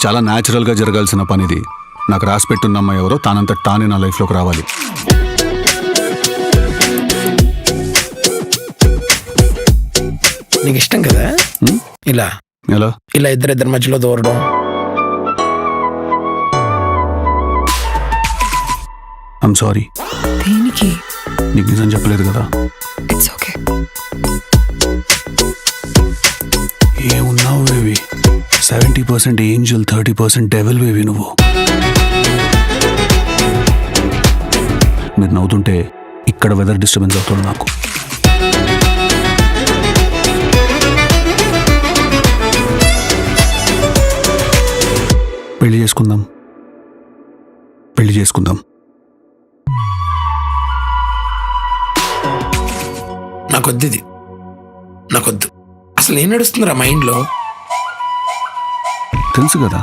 చాలా న్యాచురల్గా జరగాల్సిన పనిది. నాకు రాసి పెట్టున్న అమ్మాయి ఎవరో తానంత తానే నా లైఫ్లోకి రావాలి. నీకు ఇష్టం కదా ఇలా ఎలా? ఇలా ఇద్దరిద్దరి మధ్యలో దూరడం. I'm sorry. దేనికి? నీకు నిజం చెప్పలేదు కదా. It's okay. ఏమున్నావు బేబీ, 70% ఏంజల్ 30% డెవిల్ బేబీ నువ్వు. మీరు నవ్వుతుంటే ఇక్కడ వెదర్ డిస్టర్బెన్స్ అవుతుంది నాకు. పెళ్లి చేసుకుందాం, పెళ్లి చేసుకుందాం. నాకొద్దు ఇది, నాకొద్దు. అసలు ఏం నడుస్తుందిరా మైండ్లో? తెలుసు కదా